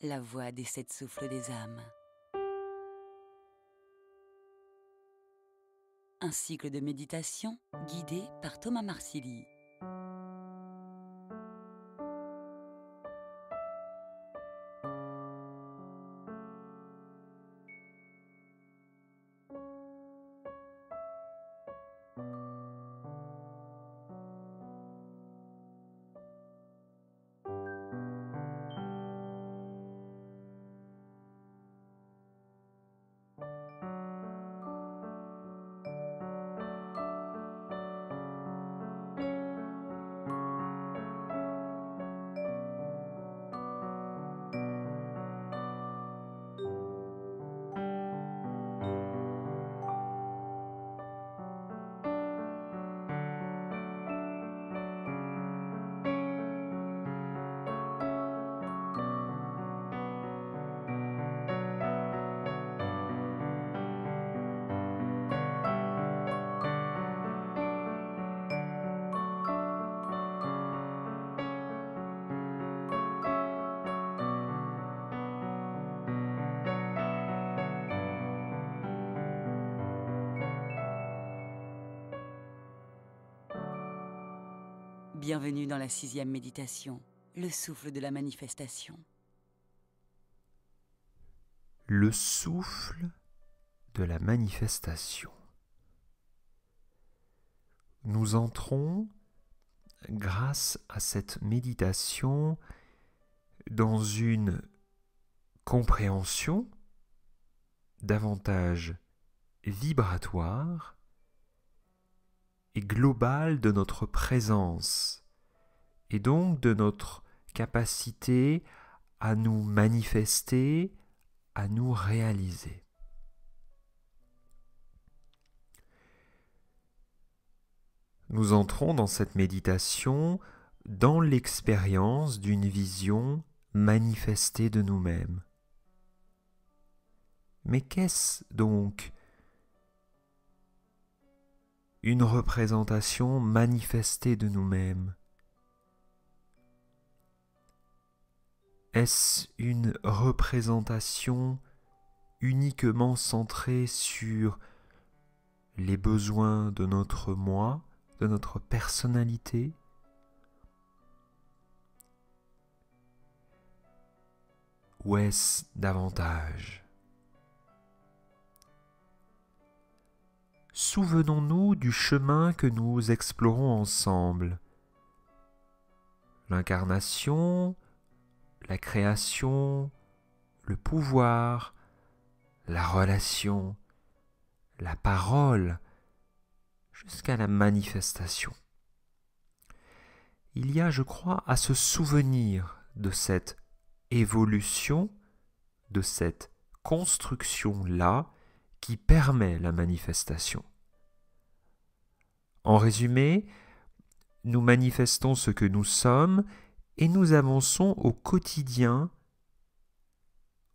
la voix des 7 souffles des âmes. Un cycle de méditation guidé par Thomas Marsili. Bienvenue dans la 6e méditation, le souffle de la manifestation. Le souffle de la manifestation. Nous entrons, grâce à cette méditation, dans une compréhension davantage vibratoire et globale de notre présence et donc de notre capacité à nous manifester, à nous réaliser. Nous entrons dans cette méditation dans l'expérience d'une vision manifestée de nous-mêmes. Mais qu'est-ce donc une représentation manifestée de nous-mêmes? Est-ce une représentation uniquement centrée sur les besoins de notre moi, de notre personnalité? Ou est-ce davantage? Souvenons-nous du chemin que nous explorons ensemble. L'incarnation, la création, le pouvoir, la relation, la parole, jusqu'à la manifestation. Il y a, je crois, à se souvenir de cette évolution, de cette construction-là qui permet la manifestation. En résumé, nous manifestons ce que nous sommes et nous avançons au quotidien,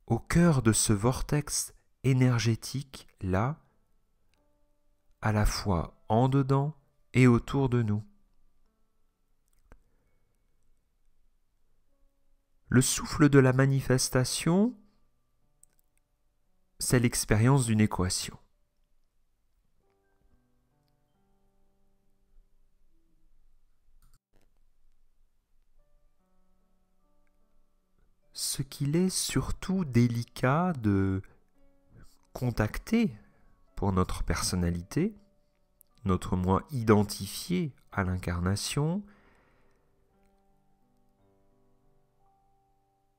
au cœur de ce vortex énergétique-là, à la fois en dedans et autour de nous. Le souffle de la manifestation, c'est l'expérience d'une équation. Ce qu'il est surtout délicat de contacter pour notre personnalité, notre moi identifié à l'incarnation,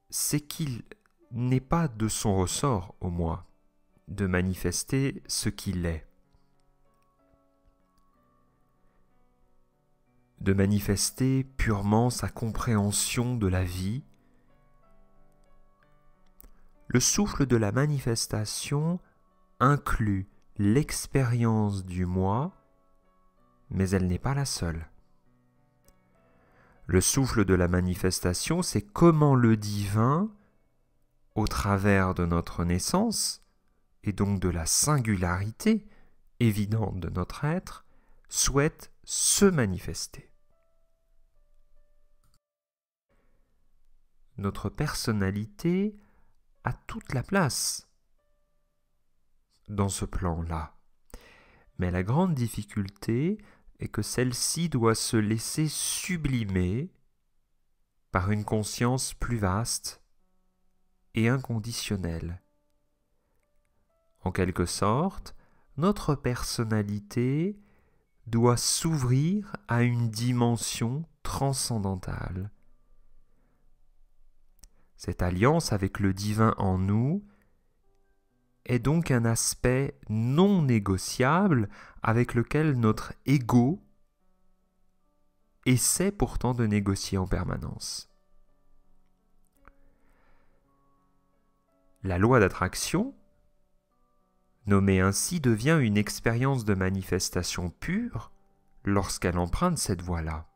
c'est qu'il n'est pas de son ressort au moi de manifester ce qu'il est, de manifester purement sa compréhension de la vie. Le souffle de la manifestation inclut l'expérience du moi, mais elle n'est pas la seule. Le souffle de la manifestation, c'est comment le divin, au travers de notre naissance, et donc de la singularité évidente de notre être, souhaite se manifester. notre personnalité a toute la place dans ce plan-là. Mais la grande difficulté est que celle-ci doit se laisser sublimer par une conscience plus vaste et inconditionnelle. En quelque sorte, notre personnalité doit s'ouvrir à une dimension transcendantale. Cette alliance avec le divin en nous est donc un aspect non négociable avec lequel notre ego essaie pourtant de négocier en permanence. La loi d'attraction, nommée ainsi, devient une expérience de manifestation pure lorsqu'elle emprunte cette voie-là.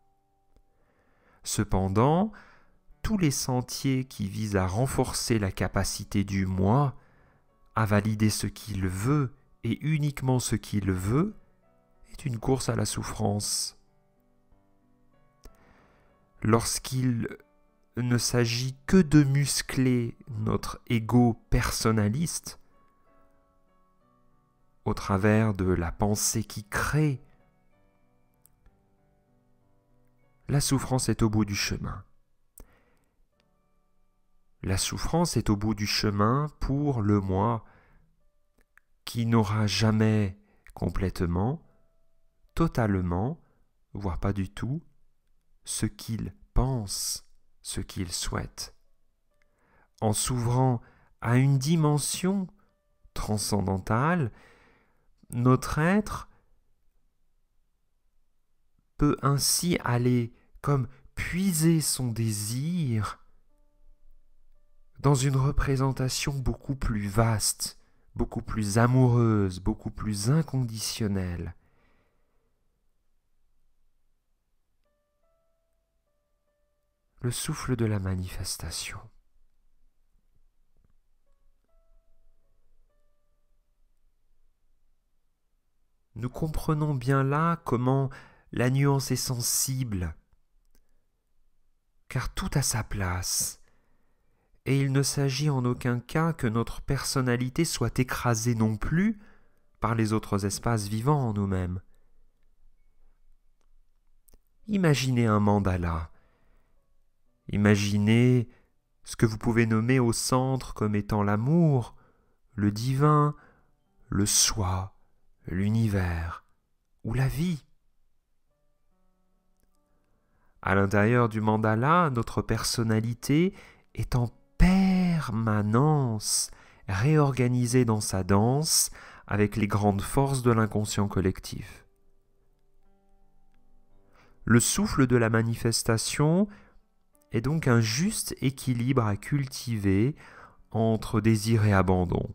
Cependant, tous les sentiers qui visent à renforcer la capacité du moi à valider ce qu'il veut et uniquement ce qu'il veut est une course à la souffrance. Lorsqu'il ne s'agit que de muscler notre ego personnaliste au travers de la pensée qui crée, la souffrance est au bout du chemin. La souffrance est au bout du chemin pour le moi qui n'aura jamais complètement, totalement, voire pas du tout, ce qu'il pense, ce qu'il souhaite. En s'ouvrant à une dimension transcendantale, notre être peut ainsi aller comme puiser son désir dans une représentation beaucoup plus vaste, beaucoup plus amoureuse, beaucoup plus inconditionnelle. Le souffle de la manifestation. Nous comprenons bien là comment la nuance est sensible, car tout a sa place. Et il ne s'agit en aucun cas que notre personnalité soit écrasée non plus par les autres espaces vivants en nous-mêmes. Imaginez un mandala. Imaginez ce que vous pouvez nommer au centre comme étant l'amour, le divin, le soi, l'univers ou la vie. À l'intérieur du mandala, notre personnalité est en permanence réorganisée dans sa danse avec les grandes forces de l'inconscient collectif. Le souffle de la manifestation est donc un juste équilibre à cultiver entre désir et abandon.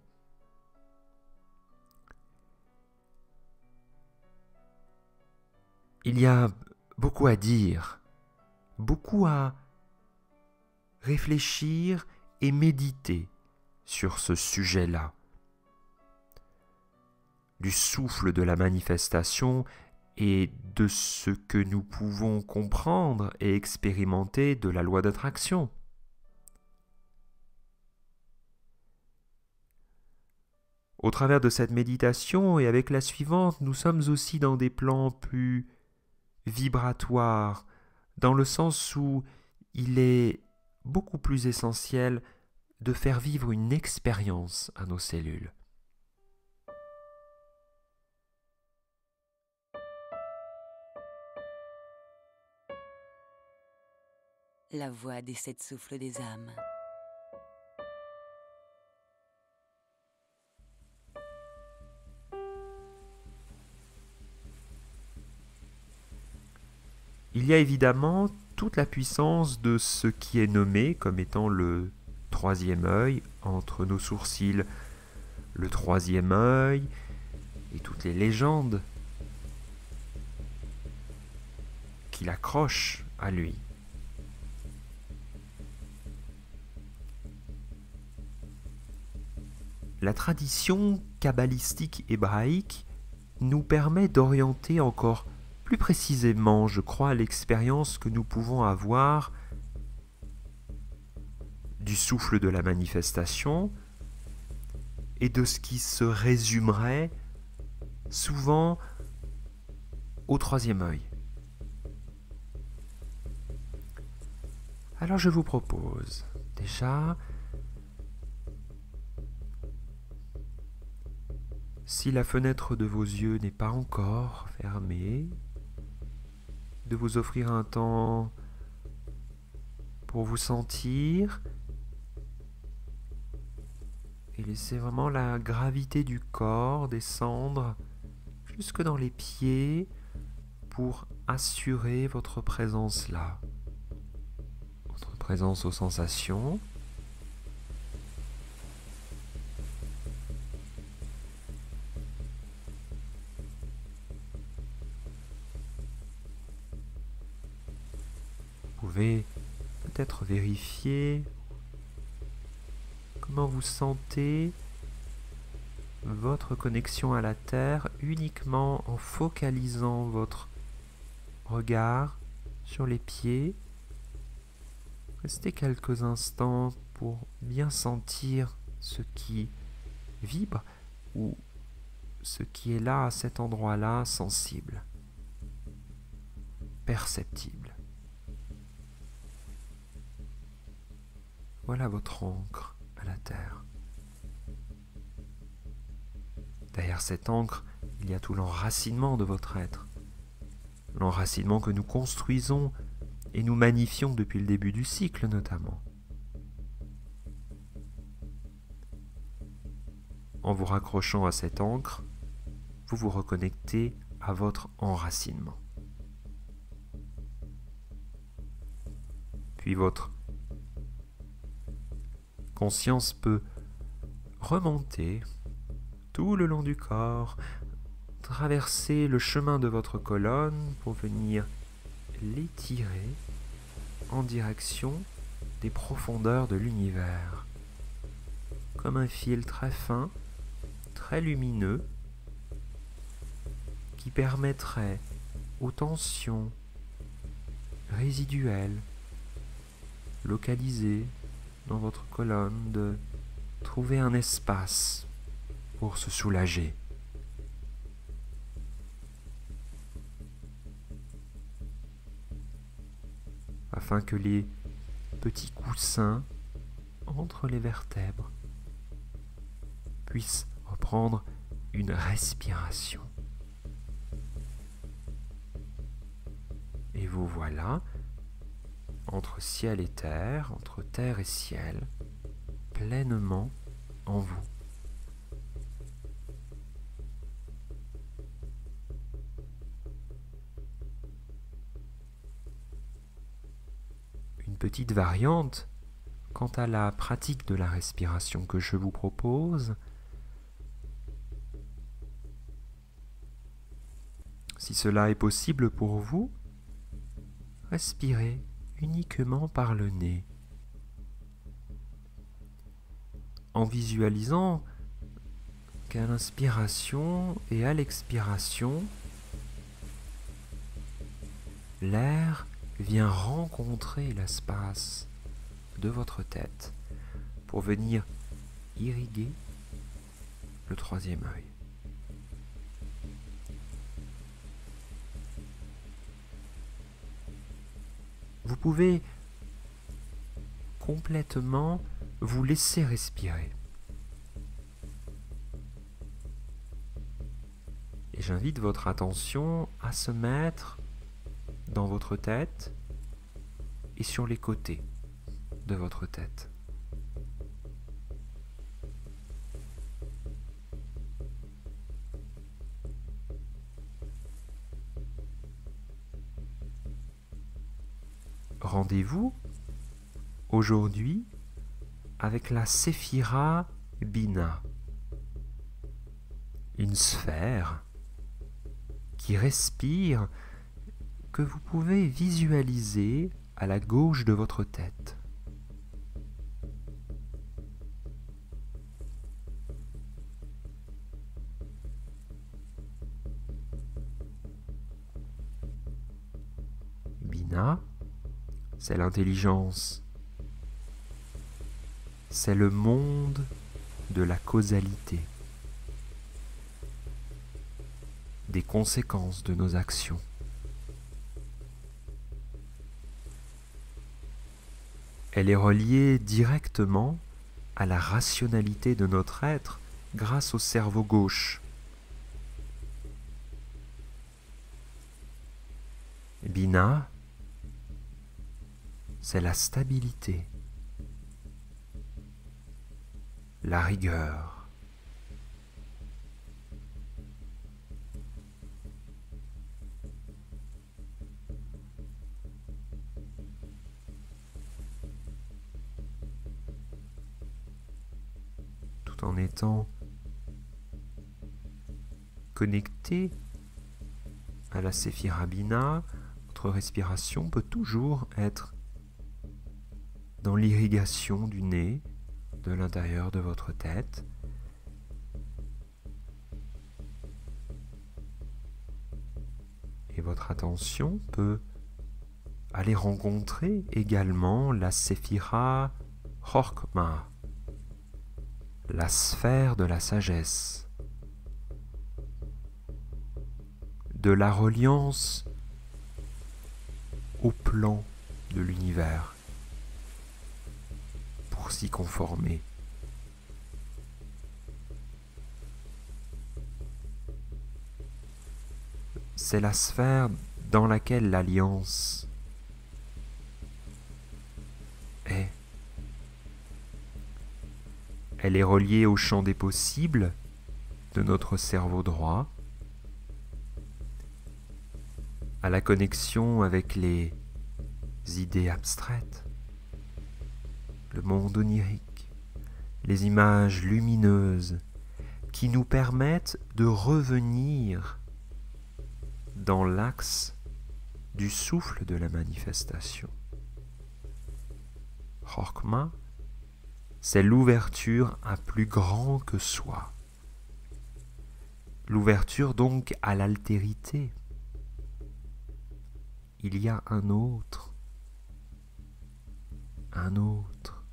Il y a beaucoup à dire, beaucoup à réfléchir et méditer sur ce sujet-là, du souffle de la manifestation et de ce que nous pouvons comprendre et expérimenter de la loi d'attraction. Au travers de cette méditation et avec la suivante, nous sommes aussi dans des plans plus vibratoires, dans le sens où il est beaucoup plus essentiel de faire vivre une expérience à nos cellules. La voix des 7 souffles des âmes. Il y a évidemment toute la puissance de ce qui est nommé comme étant le troisième œil entre nos sourcils, le troisième œil et toutes les légendes qui l'accrochent à lui. La tradition kabbalistique hébraïque nous permet d'orienter encore plus précisément, je crois, l'expérience que nous pouvons avoir du souffle de la manifestation et de ce qui se résumerait souvent au troisième œil. Alors je vous propose déjà, si la fenêtre de vos yeux n'est pas encore fermée, de vous offrir un temps pour vous sentir et laisser vraiment la gravité du corps descendre jusque dans les pieds pour assurer votre présence là, votre présence aux sensations. Vous pouvez peut-être vérifier comment vous sentez votre connexion à la Terre uniquement en focalisant votre regard sur les pieds. Restez quelques instants pour bien sentir ce qui vibre ou ce qui est là à cet endroit-là, sensible, perceptible. Voilà votre ancre à la Terre. Derrière cette ancre, il y a tout l'enracinement de votre être. L'enracinement que nous construisons et nous magnifions depuis le début du cycle notamment. En vous raccrochant à cette ancre, vous vous reconnectez à votre enracinement. Puis votre conscience peut remonter tout le long du corps, traverser le chemin de votre colonne pour venir l'étirer en direction des profondeurs de l'univers, comme un fil très fin, très lumineux, qui permettrait aux tensions résiduelles, localisées dans votre colonne, de trouver un espace pour se soulager. Afin que les petits coussins entre les vertèbres puissent reprendre une respiration. Et vous voilà entre ciel et terre, entre terre et ciel, pleinement en vous. Une petite variante quant à la pratique de la respiration que je vous propose. Si cela est possible pour vous, respirez uniquement par le nez, en visualisant qu'à l'inspiration et à l'expiration, l'air vient rencontrer l'espace de votre tête pour venir irriguer le troisième œil. Vous pouvez complètement vous laisser respirer. Et j'invite votre attention à se mettre dans votre tête et sur les côtés de votre tête. Rendez-vous aujourd'hui avec la Séphira Bina, une sphère qui respire, que vous pouvez visualiser à la gauche de votre tête. Bina, c'est l'intelligence c'est le monde de la causalité, des conséquences de nos actions. Elle est reliée directement à la rationalité de notre être grâce au cerveau gauche. Bina, c'est la stabilité, la rigueur. Tout en étant connecté à la Séphira Bina, votre respiration peut toujours être dans l'irrigation du nez, de l'intérieur de votre tête. Et votre attention peut aller rencontrer également la Séphira Chokma, la sphère de la sagesse, de la reliance au plan de l'univers pour s'y conformer. C'est la sphère dans laquelle l'alliance est. Elle est reliée au champ des possibles de notre cerveau droit, à la connexion avec les idées abstraites, le monde onirique, les images lumineuses qui nous permettent de revenir dans l'axe du souffle de la manifestation. Chokma, c'est l'ouverture à plus grand que soi. L'ouverture donc à l'altérité. Il y a un autre. Un autre.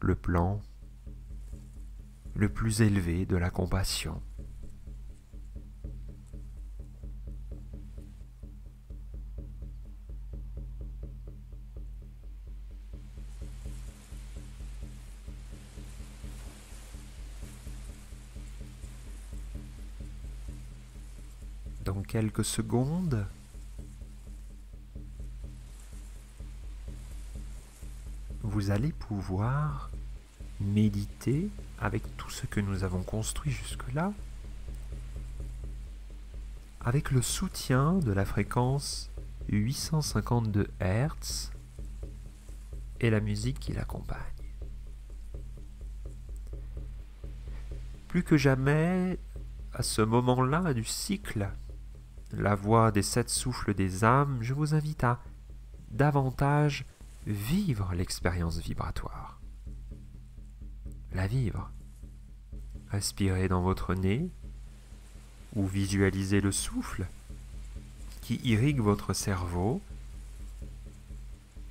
Le plan le plus élevé de la compassion. Dans quelques secondes, vous allez pouvoir méditer avec tout ce que nous avons construit jusque-là, avec le soutien de la fréquence 852 Hz et la musique qui l'accompagne. Plus que jamais, à ce moment-là du cycle, la voix des 7 souffles des âmes, je vous invite à davantage vivre l'expérience vibratoire. La vivre. Respirez dans votre nez ou visualisez le souffle qui irrigue votre cerveau,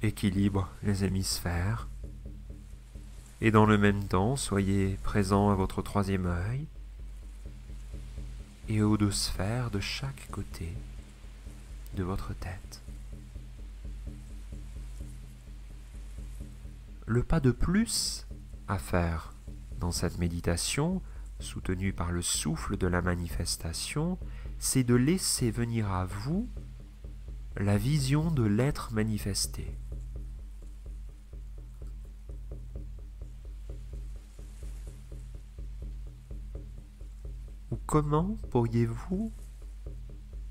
équilibre les hémisphères et dans le même temps, soyez présent à votre 3e œil et aux 2 sphères de chaque côté de votre tête. Le pas de plus à faire dans cette méditation, soutenue par le souffle de la manifestation, c'est de laisser venir à vous la vision de l'être manifesté. Ou comment pourriez-vous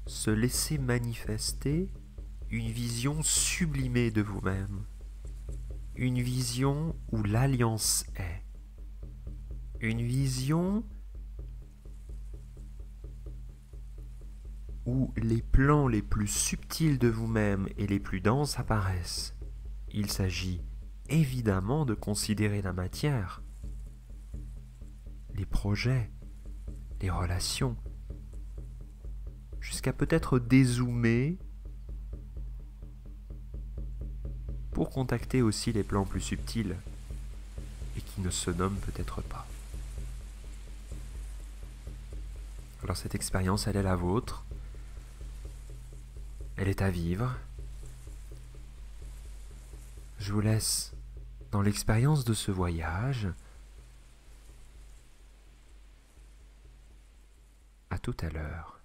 se laisser manifester une vision sublimée de vous-même, une vision où l'alliance est, une vision où les plans les plus subtils de vous-même et les plus denses apparaissent. Il s'agit évidemment de considérer la matière, les projets, les relations, jusqu'à peut-être dézoomer pour contacter aussi les plans plus subtils et qui ne se nomment peut-être pas. Alors cette expérience, elle est la vôtre, elle est à vivre. Je vous laisse dans l'expérience de ce voyage. À tout à l'heure.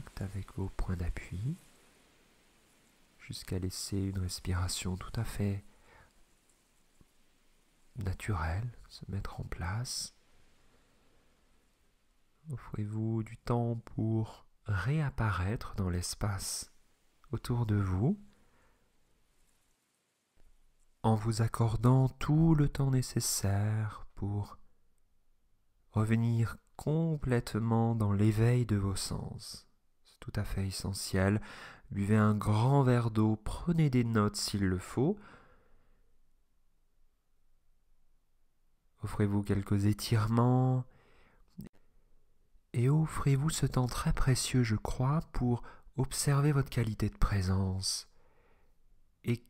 contact avec vos points d'appui, jusqu'à laisser une respiration tout à fait naturelle se mettre en place. Offrez-vous du temps pour réapparaître dans l'espace autour de vous, en vous accordant tout le temps nécessaire pour revenir complètement dans l'éveil de vos sens. C'est tout à fait essentiel. Buvez un grand verre d'eau, prenez des notes s'il le faut. Offrez-vous quelques étirements et offrez-vous ce temps très précieux, je crois, pour observer votre qualité de présence et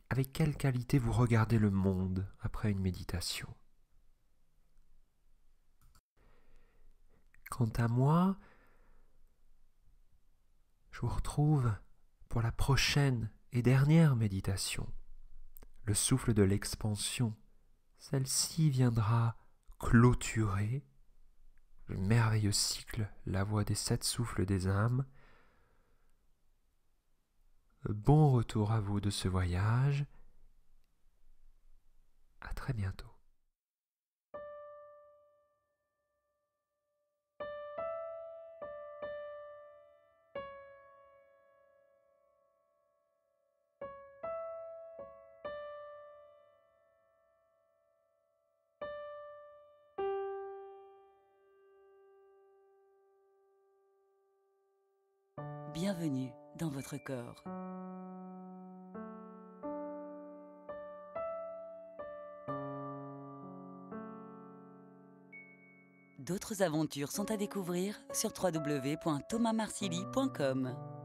avec quelle qualité vous regardez le monde après une méditation. Quant à moi, je vous retrouve pour la prochaine et dernière méditation, le souffle de l'expansion. Celle-ci viendra clôturer le merveilleux cycle, la voie des 7 souffles des âmes. Bon retour à vous de ce voyage. À très bientôt. Bienvenue dans votre corps. D'autres aventures sont à découvrir sur www.thomasmarsili.com.